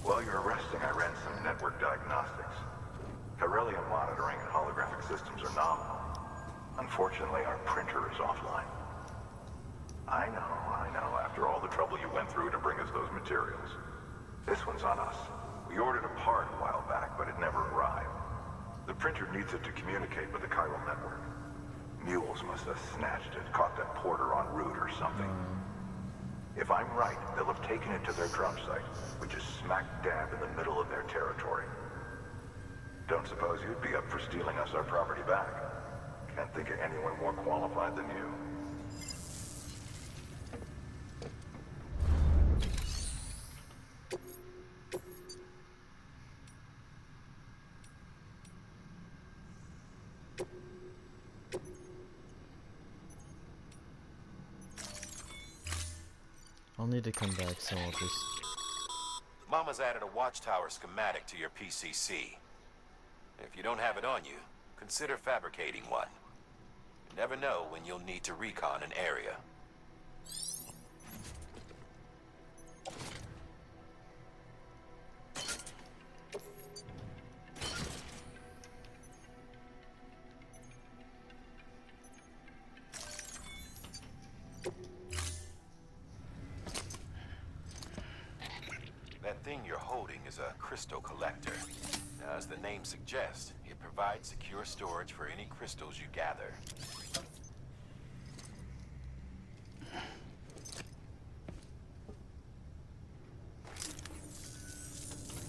While you're resting, I ran some network diagnostics. Beryllium monitoring and holographic systems are nominal. Unfortunately, our printer is offline. I know, after all the trouble you went through to bring us those materials. This one's on us. We ordered a part a while back, but it never arrived. The printer needs it to communicate with the chiral network. Mules must have snatched it, caught that porter en route or something. If I'm right, they'll have taken it to their drop site, which is smack dab in the middle of their territory. Don't suppose you'd be up for stealing us our property back? Can't think of anyone more qualified than you. I'll need to come back, so I'll just... Mama's added a watchtower schematic to your PCC. If you don't have it on you, consider fabricating one. You never know when you'll need to recon an area. That thing you're holding is a crystal collector. Now, as the name suggests, it provides secure storage for any crystals you gather.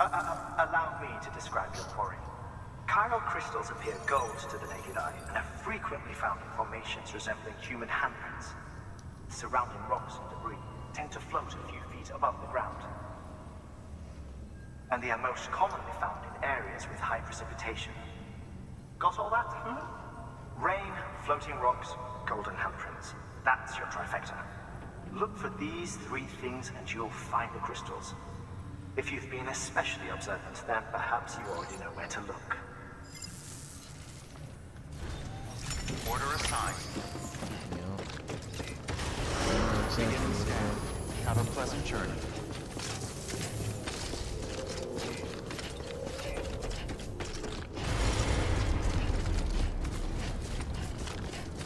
Allow me to describe your quarry. Chiral crystals appear gold to the naked eye and are frequently found in formations resembling human handprints. Surrounding rocks and debris tend to float a few feet above the ground. And they are most commonly found in areas with high precipitation. Got all that? Rain, floating rocks, golden handprints. That's your trifecta. Look for these three things and you'll find the crystals. If you've been especially observant, then perhaps you already know where to look. Order assigned. Yeah. Beginning scan. Have a pleasant journey.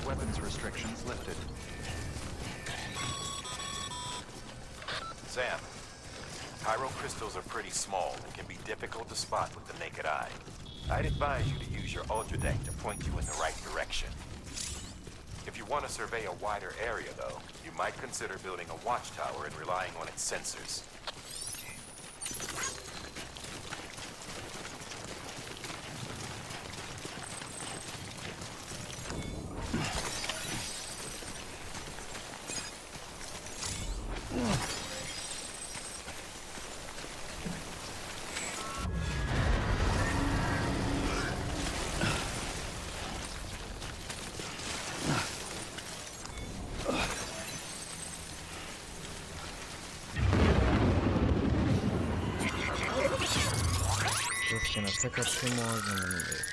Weapons restrictions lifted. Sam, chiral crystals are pretty small and can be difficult to spot with the naked eye. I'd advise you to use your ultradeck to point you in the right direction. If you want to survey a wider area, though, you might consider building a watchtower and relying on its sensors. Just gonna pick up 2 more and then leave.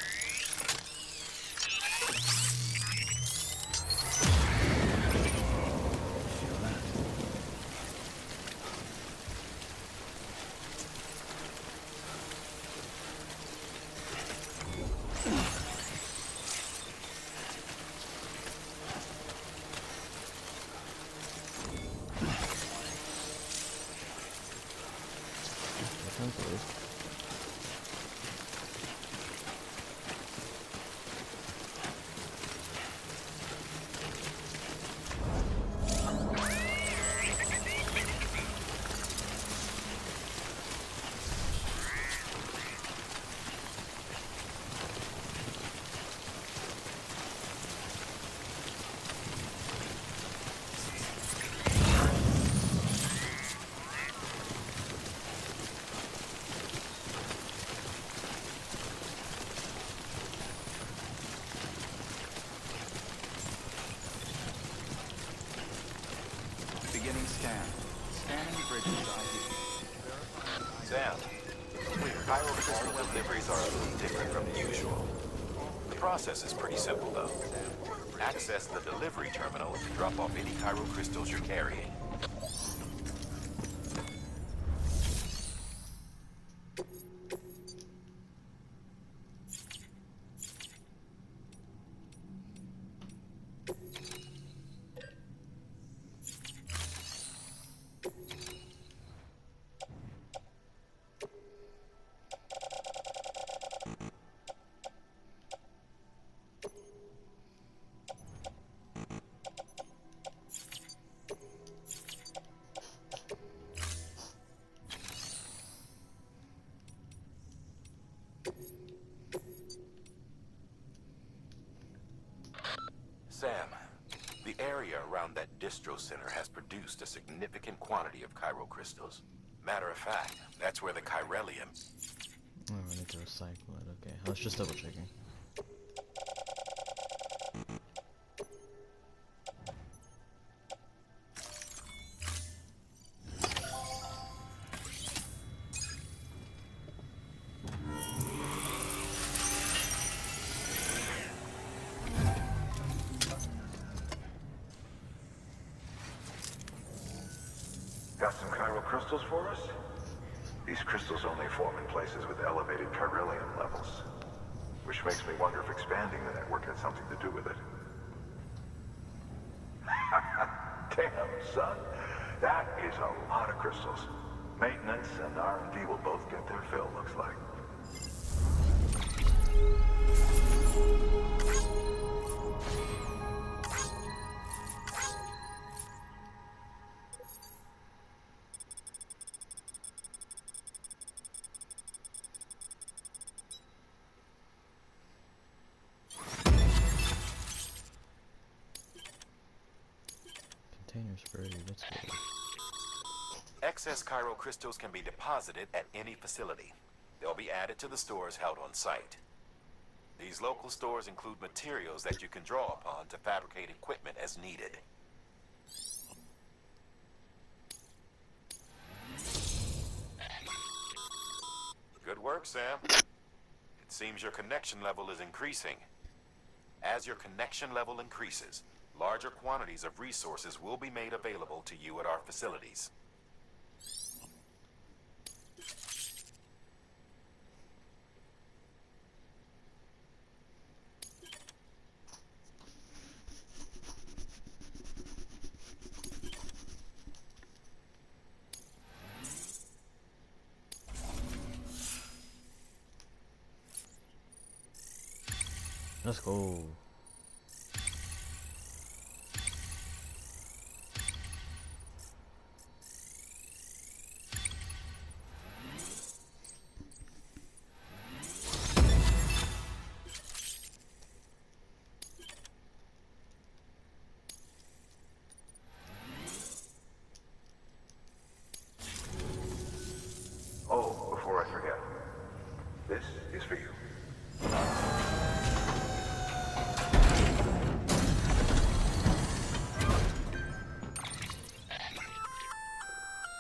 Beginning scan. Scanning bridges ID. Sam, chiral crystal deliveries are a little different from the usual. The process is pretty simple, though. Access the delivery terminal to drop off any chiral crystals you're carrying. found that Distro Center has produced a significant quantity of Chiral crystals. Matter of fact, that's where the chiralium... Oh, I need to recycle it. Okay, I was just double checking. Got some chiral crystals for us? These crystals only form in places with elevated chiralium levels, which makes me wonder if expanding the network had something to do with it. Damn, son. That is a lot of crystals. Maintenance and R&D will both get their fill, looks like. Container spray, that's good. Excess chiral crystals can be deposited at any facility. They'll be added to the stores held on site. These local stores include materials that you can draw upon to fabricate equipment as needed. Good work, Sam. It seems your connection level is increasing. As your connection level increases, larger quantities of resources will be made available to you at our facilities. Let's go. Oh, before I forget, this is for you.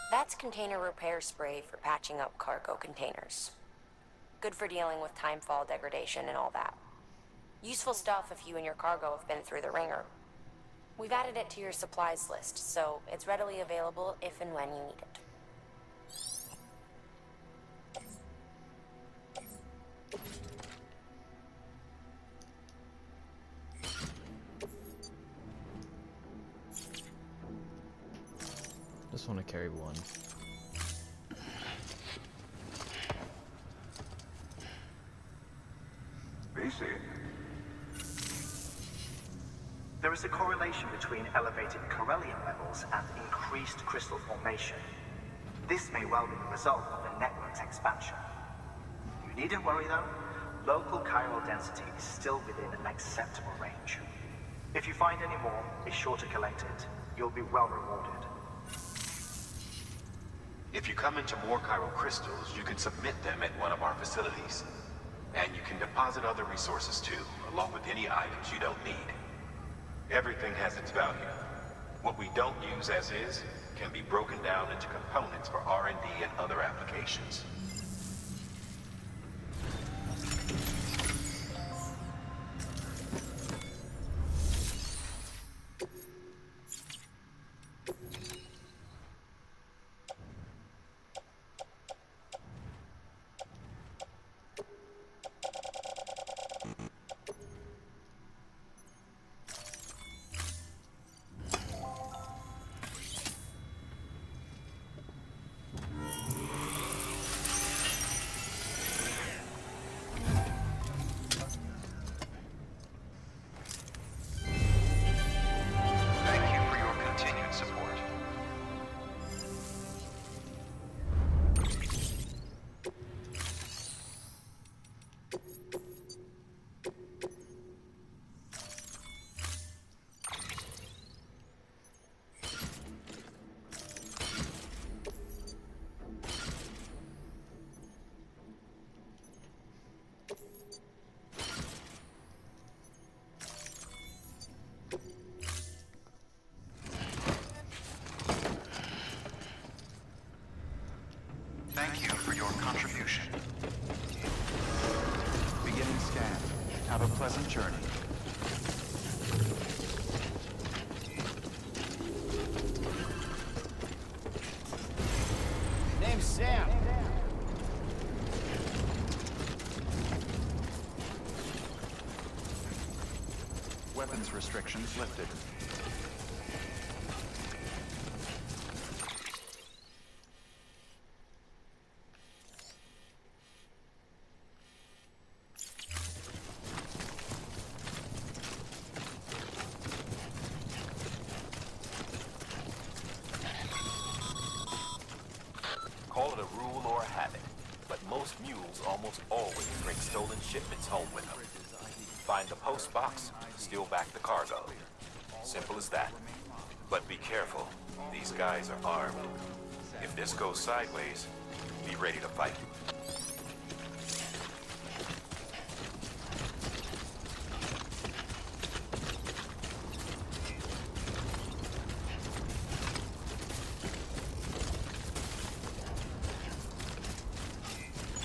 That's container repair spray for patching up cargo containers. Good for dealing with timefall degradation and all that. Useful stuff if you and your cargo have been through the ringer. We've added it to your supplies list, so it's readily available if and when you need it. Just want to carry one. BC. There is a correlation between elevated chiralium levels and increased crystal formation. This may well be the result of the network's expansion. You needn't worry though. Local chiral density is still within an acceptable range. If you find any more, be sure to collect it. You'll be well rewarded. If you come into more chiral crystals, you can submit them at one of our facilities. And you can deposit other resources too, along with any items you don't need. Everything has its value. What we don't use as is can be broken down into components for R&D and other applications. Thank you for your contribution. Beginning scan. Have a pleasant journey. Name's Sam. Weapons restrictions lifted. Call it a rule or a habit, but most mules almost always bring stolen shipments home with them. Find the post box, steal back the cargo. Simple as that. But be careful. These guys are armed. If this goes sideways, be ready to fight.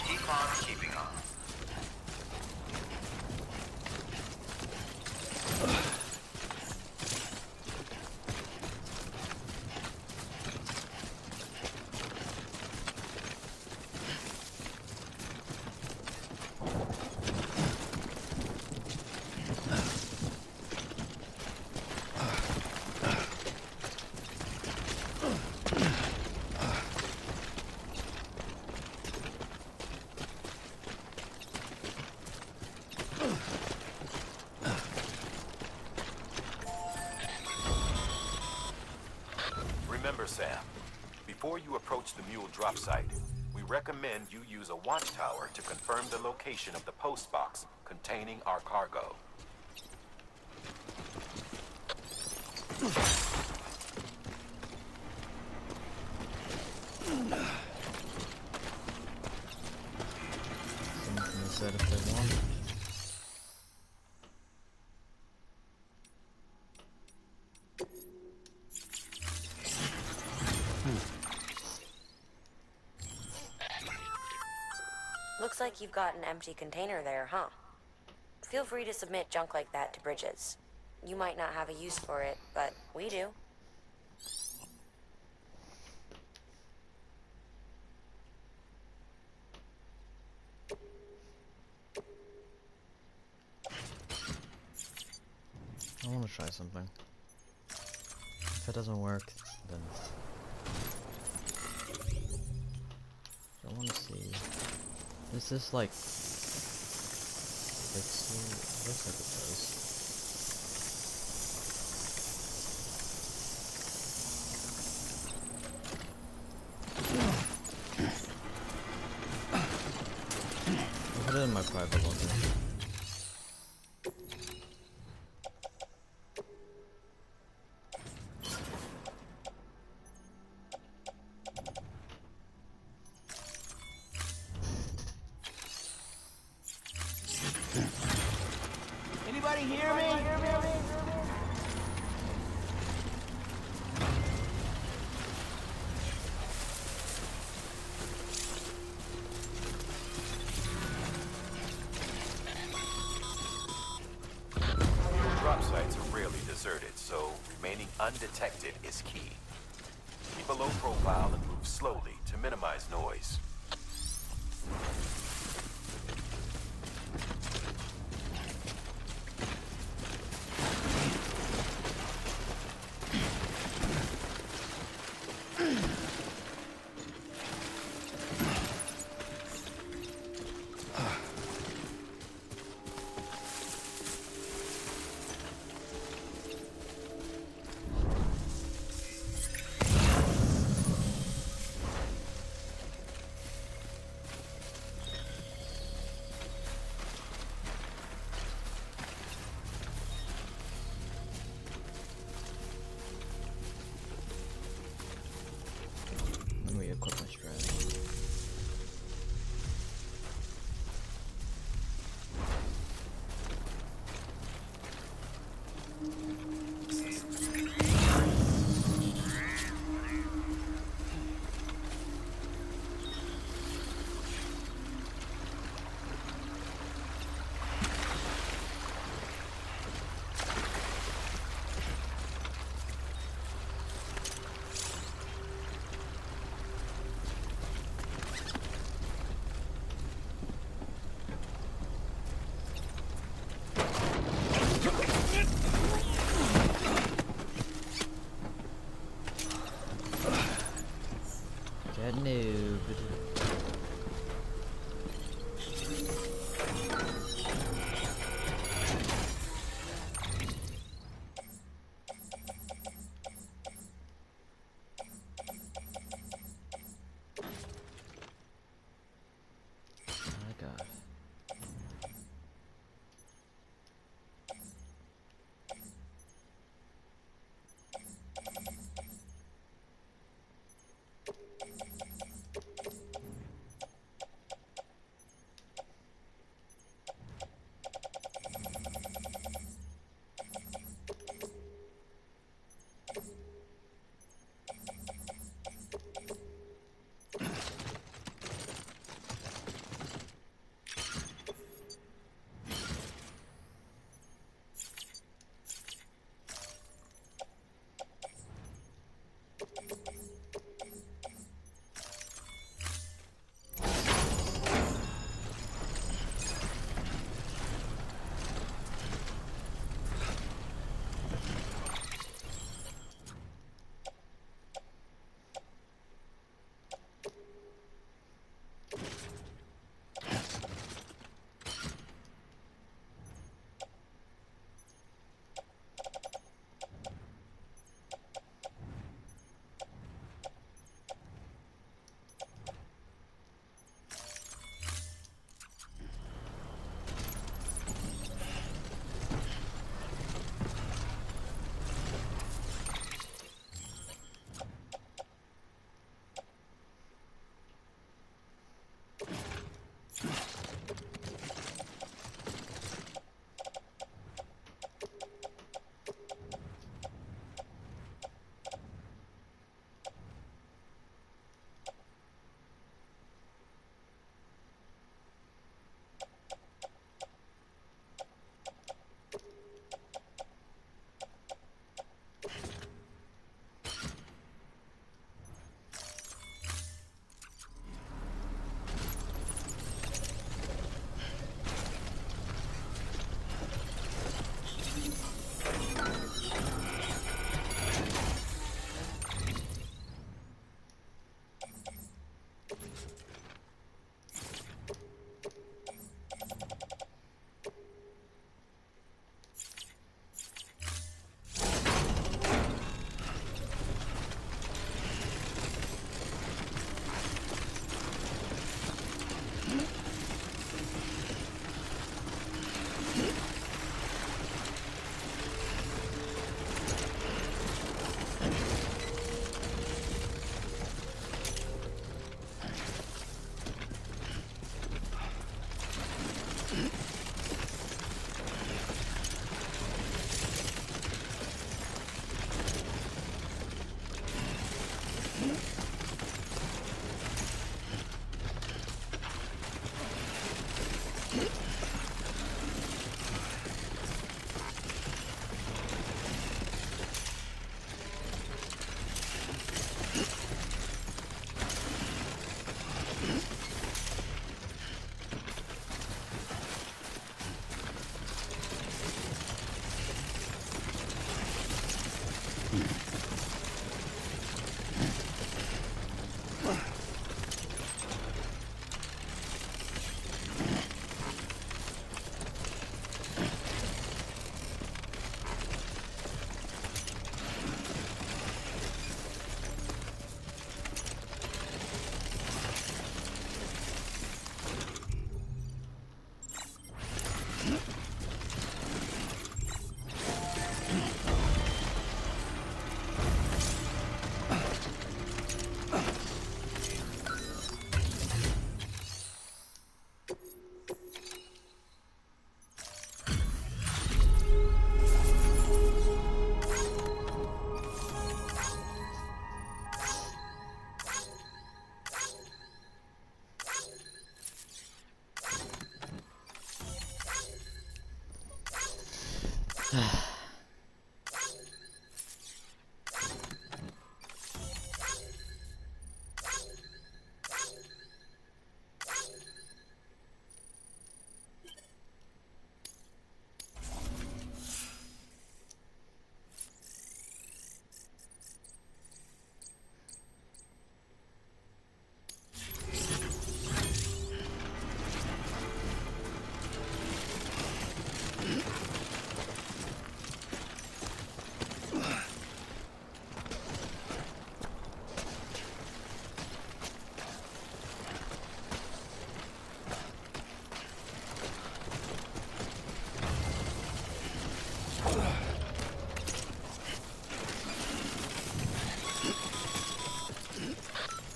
Keep on keeping on. Remember, Sam, before you approach the mule drop site, we recommend you use a watchtower to confirm the location of the post box containing our cargo. Someone can decide if they want. Looks like you've got an empty container there, huh? Feel free to submit junk like that to Bridges. You might not have a use for it, but we do. I want to try something. If it doesn't work, then I want to see. Is this like fixed? It looks like it does. I'll put it in my private location. Anybody hear me? Mule drop sites are rarely deserted, so remaining undetected is key. Keep a low profile and move slowly to minimize noise.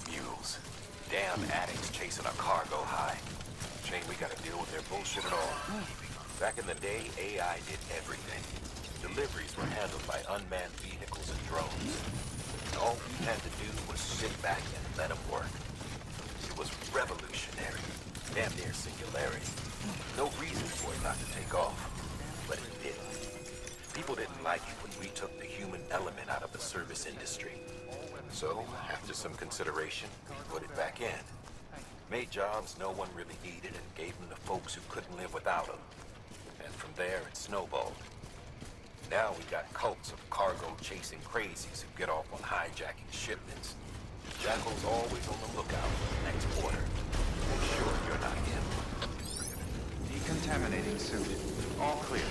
Mules. Damn addicts chasing a cargo high. Shame we gotta deal with their bullshit at all. Back in the day, AI did everything. Deliveries were handled by unmanned vehicles and drones. And all we had to do was sit back and let them work. It was revolutionary. Damn near singularity. No reason for it not to take off. But it did. People didn't like it when we took the human element out of the service industry. So, after some consideration, we put it back in. Made jobs no one really needed and gave them to folks who couldn't live without them. And from there, it snowballed. Now we got cults of cargo-chasing crazies who get off on hijacking shipments. Jackal's always on the lookout for the next order. Make sure you're not him. Decontaminating suit. All clear.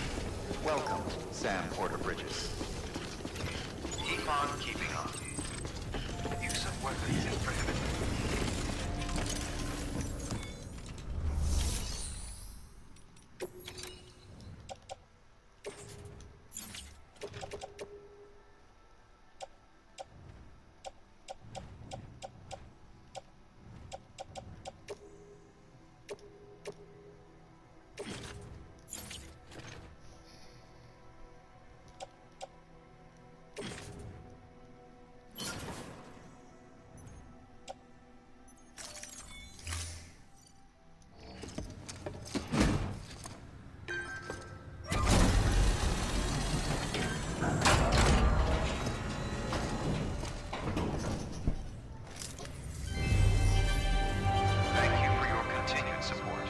Welcome, Sam Porter Bridges. Keep on keeping on. Use of weapons is prohibited. Thank you for your continued support.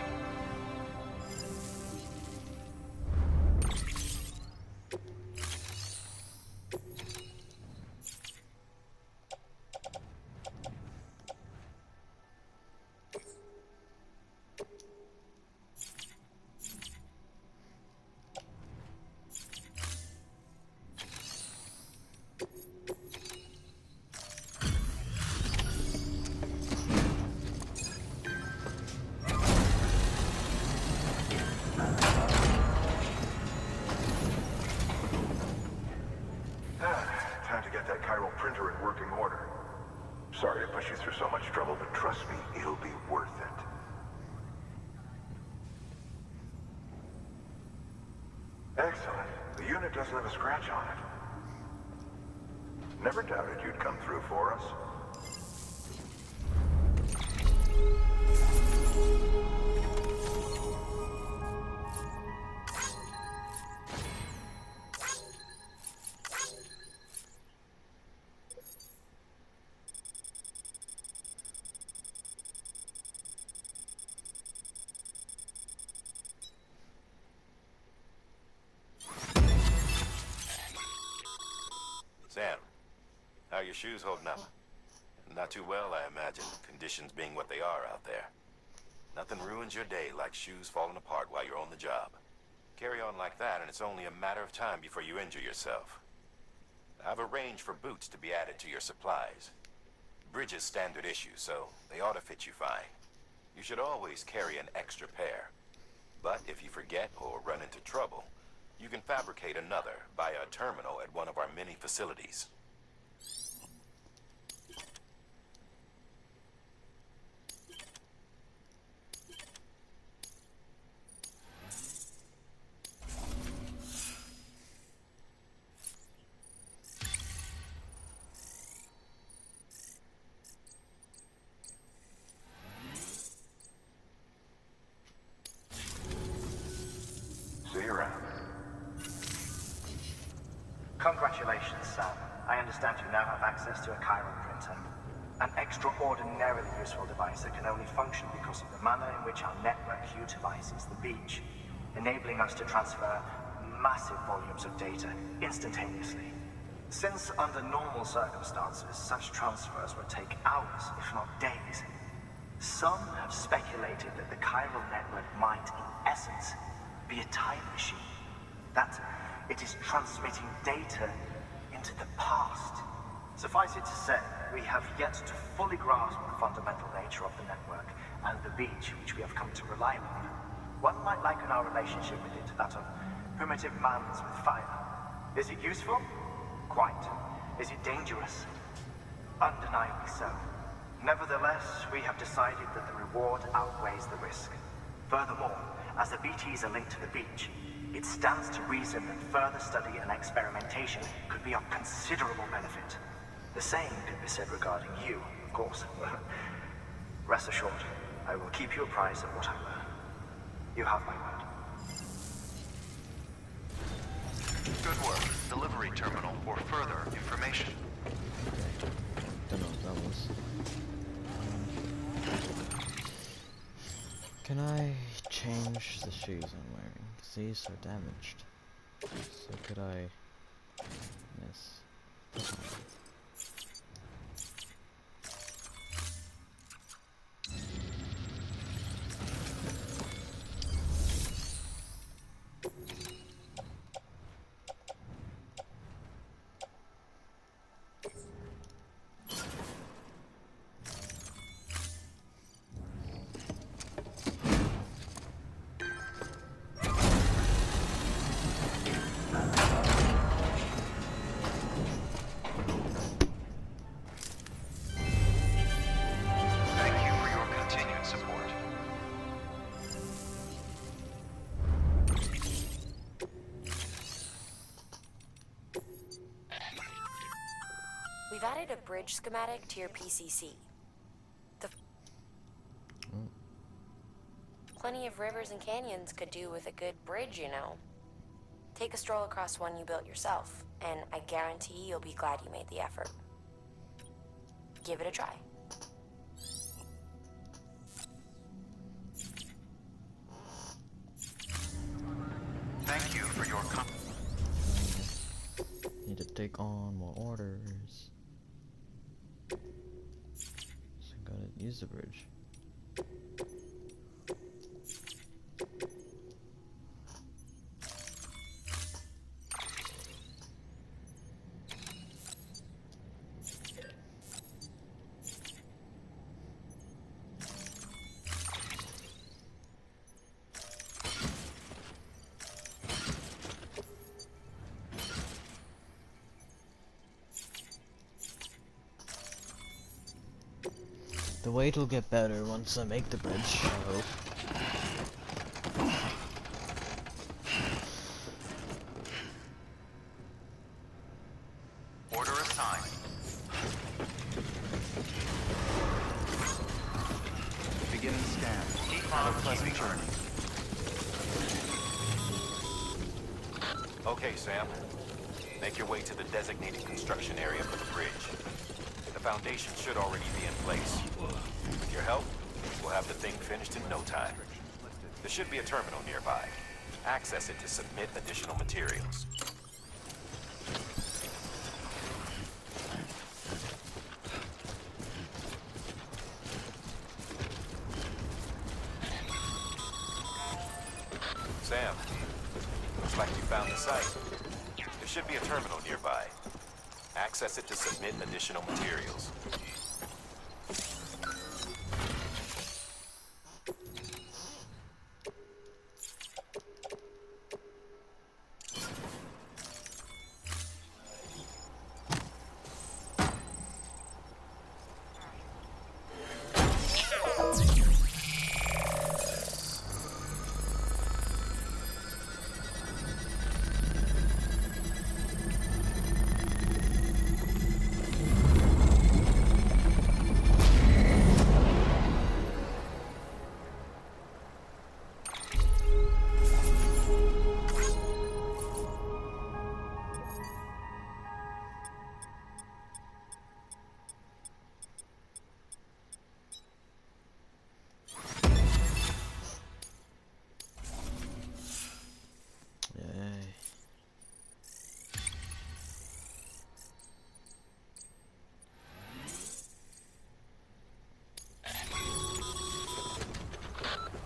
Time to get that chiral printer in working order. Sorry to push you through so much trouble, but trust me, it'll be worth it. Excellent. The unit doesn't have a scratch on it. Never doubted you'd come through for us. Sam, how are your shoes holding up? Not too well, I imagine, conditions being what they are out there. Nothing ruins your day like shoes falling apart while you're on the job. Carry on like that, and it's only a matter of time before you injure yourself. I've arranged for boots to be added to your supplies. Bridges standard issue, so they ought to fit you fine. You should always carry an extra pair. But if you forget or run into trouble, you can fabricate another via a terminal at one of our many facilities. See you around. understand you now have access to a chiral printer. An extraordinarily useful device that can only function because of the manner in which our network utilizes the beach, enabling us to transfer massive volumes of data instantaneously. Since under normal circumstances, such transfers would take hours, if not days, some have speculated that the chiral network might, in essence, be a time machine. That it is transmitting data into the past. Suffice it to say, we have yet to fully grasp the fundamental nature of the network and the beach which we have come to rely upon. One might liken our relationship with it to that of primitive mans with fire. Is it useful? Quite. Is it dangerous? Undeniably so. Nevertheless, we have decided that the reward outweighs the risk. Furthermore, as the BTs are linked to the beach, it stands to reason that further study and experimentation could be of considerable benefit. The same could be said regarding you, of course. Rest assured, I will keep you apprised of what I learn. You have my word. Good work. Delivery terminal for further information. Don't know what that was. Can I change the shoes I'm wearing? 'Cause these are damaged. So could I... Yes. Thank you for your continued support. We've added a bridge schematic to your PCC. Plenty of rivers and canyons could do with a good bridge, you know. Take a stroll across one you built yourself, and I guarantee you'll be glad you made the effort. Give it a try. Thank you for your Need to take on more orders. So gotta use the bridge. The wait will get better once I make the bridge, I hope. order assigned. Beginning scan. Have a pleasant journey. Okay, Sam. Make your way to the designated construction area for the bridge. The foundation should already be in place. With your help, we'll have the thing finished in no time. There should be a terminal nearby. Access it to submit additional materials. Sam, looks like you found the site. There should be a terminal nearby. Access it to submit additional materials.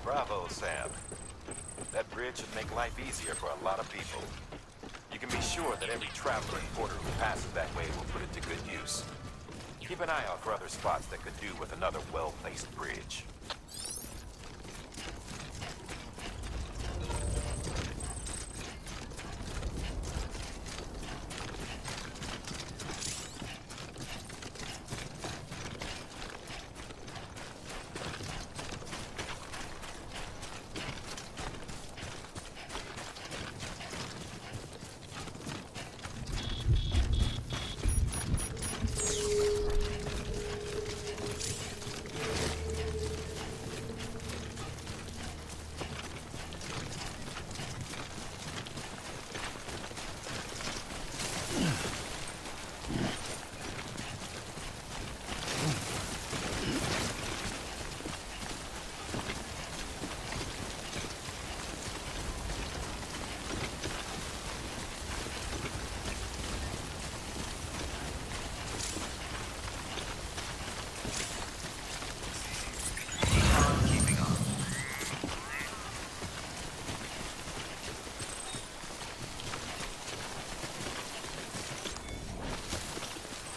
Bravo, Sam. That bridge should make life easier for a lot of people. You can be sure that every traveler and porter who passes that way will put it to good use. Keep an eye out for other spots that could do with another well-placed bridge.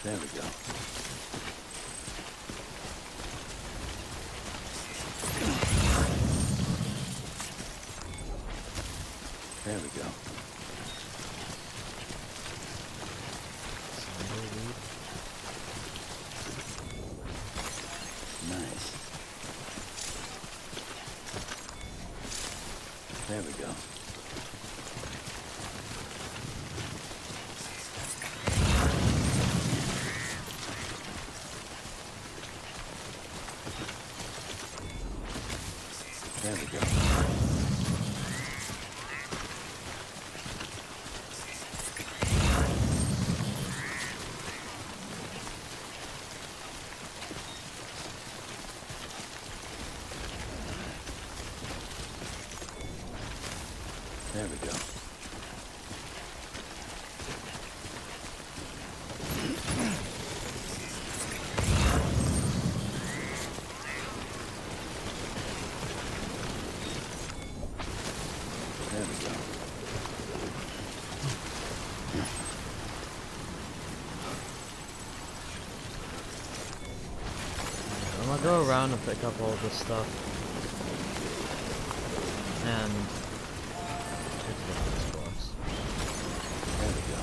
There we go. There we go. Nice. There we go. There we go. There we go. There we go. I'm gonna go around and pick up all this stuff. And take the this box. There we go.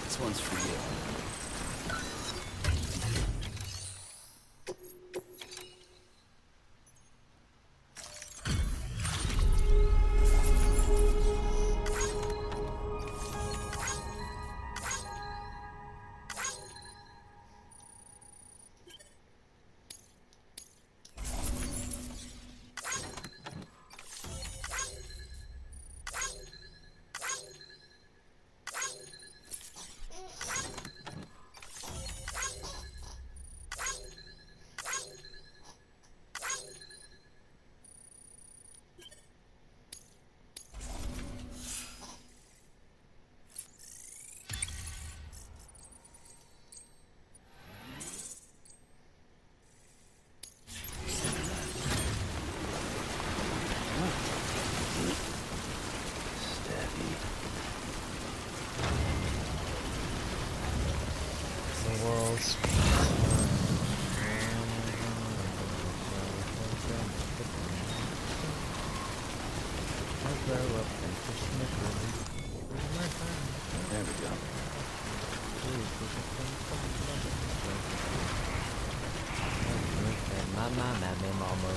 This one's for you. grow up and fish in the river. There we go. Mama.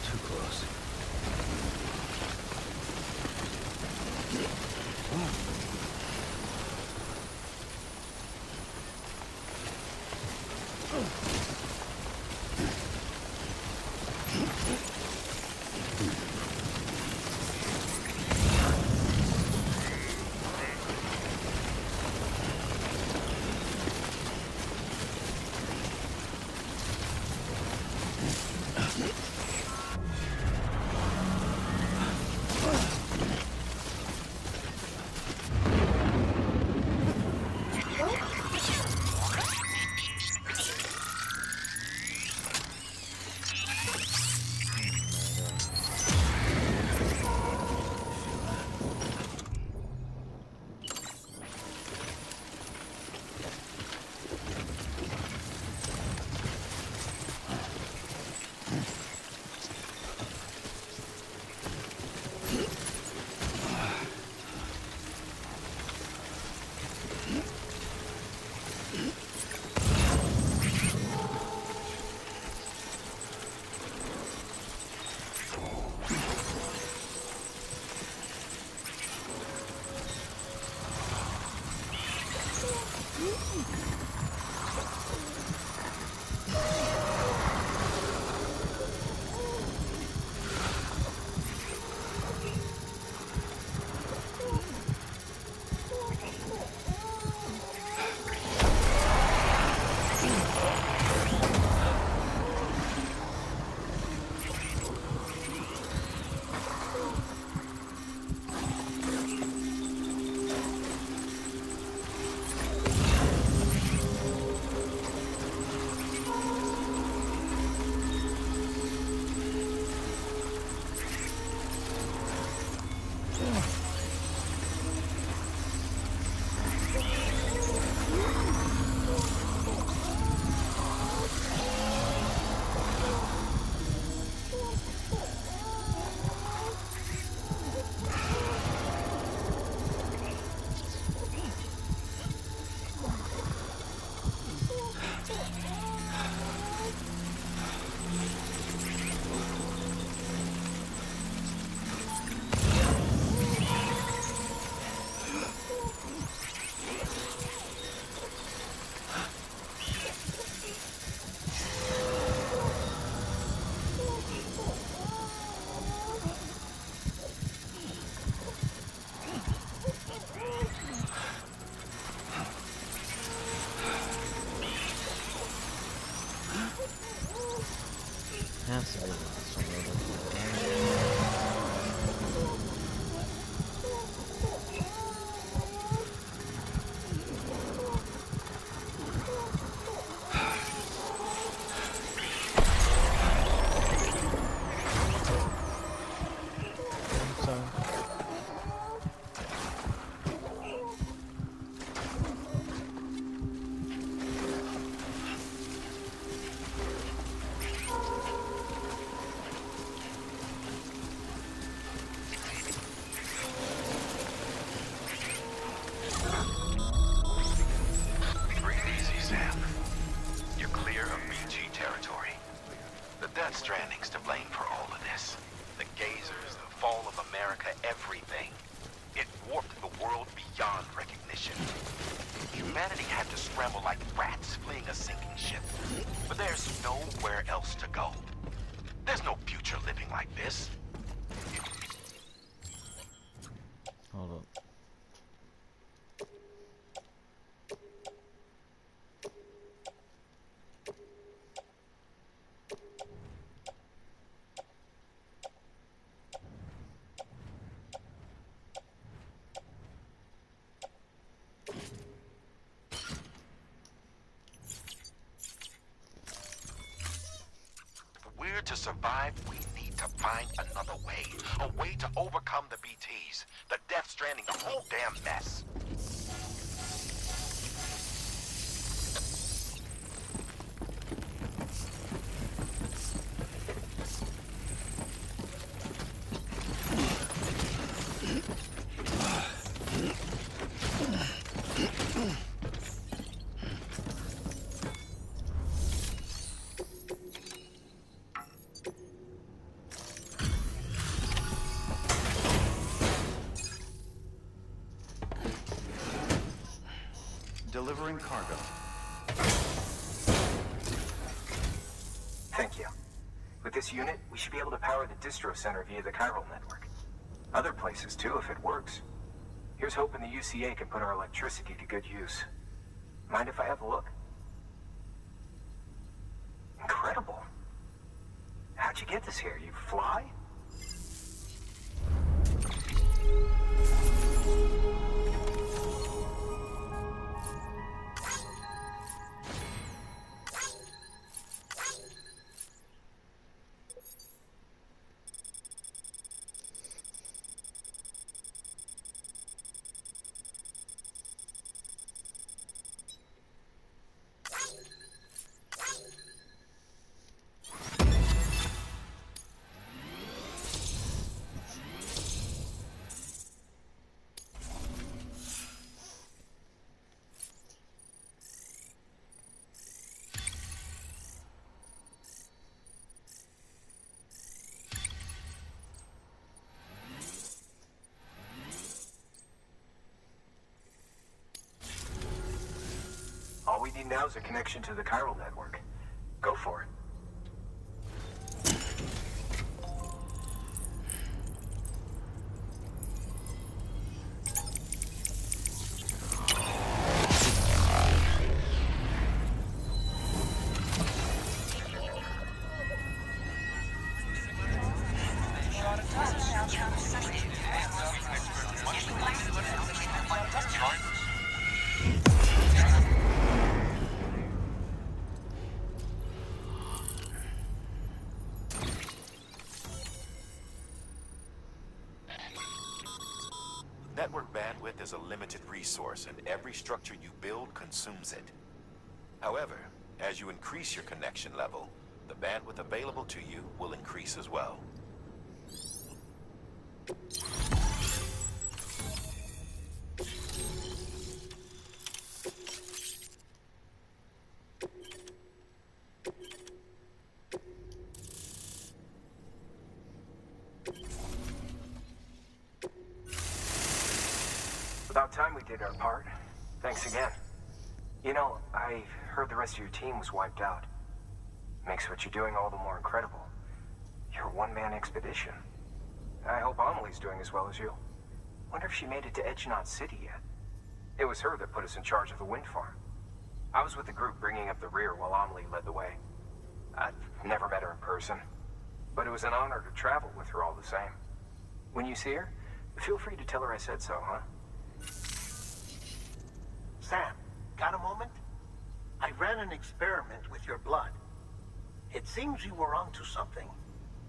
Too close. to survive, we need to find another way. A way to overcome the BTs, the Death Stranding, the whole damn mess. Delivering cargo. Thank you. With this unit, we should be able to power the distro center via the chiral network. Other places too, if it works. Here's hoping the UCA can put our electricity to good use. Mind if I have a look? Incredible. How'd you get this here? You fly? All we need now is a connection to the chiral network. Go for it. Network bandwidth is a limited resource, and every structure you build consumes it. However, as you increase your connection level, the bandwidth available to you will increase as well. About time we did our part. Thanks again. You know, I heard the rest of your team was wiped out. Makes what you're doing all the more incredible. You're a one-man expedition. I hope Amelie's doing as well as you. Wonder if she made it to Edgenot City yet. It was her that put us in charge of the wind farm. I was with the group bringing up the rear while Amelie led the way. I've never met her in person, but it was an honor to travel with her all the same. When you see her, feel free to tell her I said so, huh? Sam, got a moment? I ran an experiment with your blood. It seems you were onto something.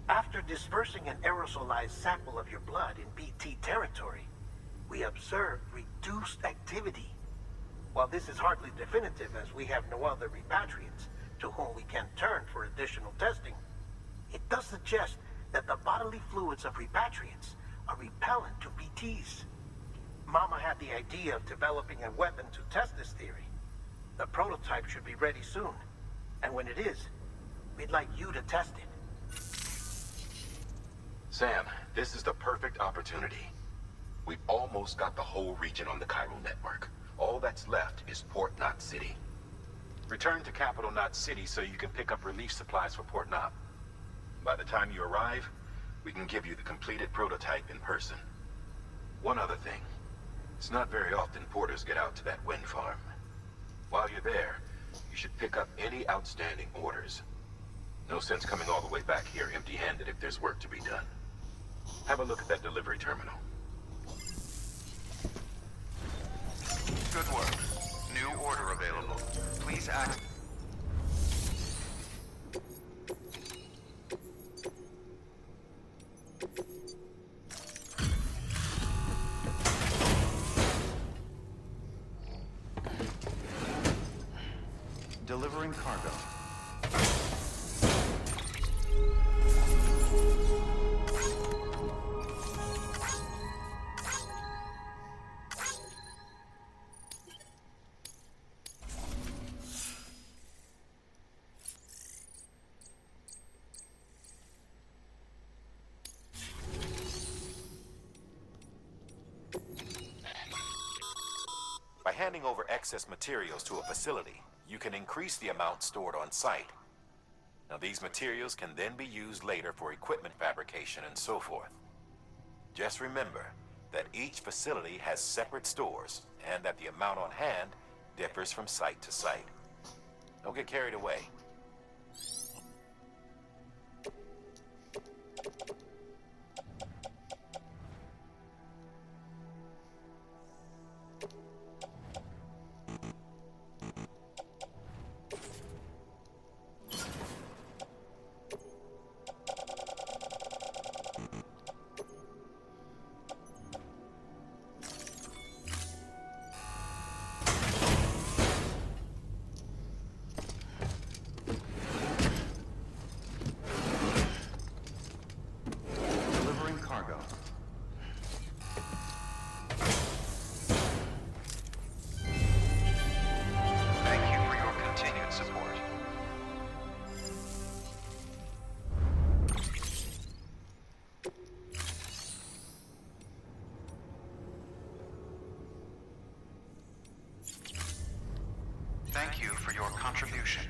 After dispersing an aerosolized sample of your blood in BT territory, we observed reduced activity. While this is hardly definitive, as we have no other repatriants to whom we can turn for additional testing, it does suggest that the bodily fluids of repatriants are repellent to BTs. Mama had the idea of developing a weapon to test this theory. The prototype should be ready soon, and when it is, we'd like you to test it. Sam, this is the perfect opportunity. We've almost got the whole region on the chiral network. All that's left is Port Knot City. Return to Capital Knot City so you can pick up relief supplies for Port Knot. By the time you arrive, we can give you the completed prototype in person. One other thing. It's not very often porters get out to that wind farm. While you're there, you should pick up any outstanding orders. No sense coming all the way back here empty-handed if there's work to be done. Have a look at that delivery terminal. Good work. New order available. Please act. Delivering cargo. By handing over excess materials to a facility, you can increase the amount stored on site. Now, these materials can then be used later for equipment fabrication and so forth. Just remember that each facility has separate stores, and that the amount on hand differs from site to site. Don't get carried away. Delivering cargo. Thank you for your continued support. Thank you for your contribution.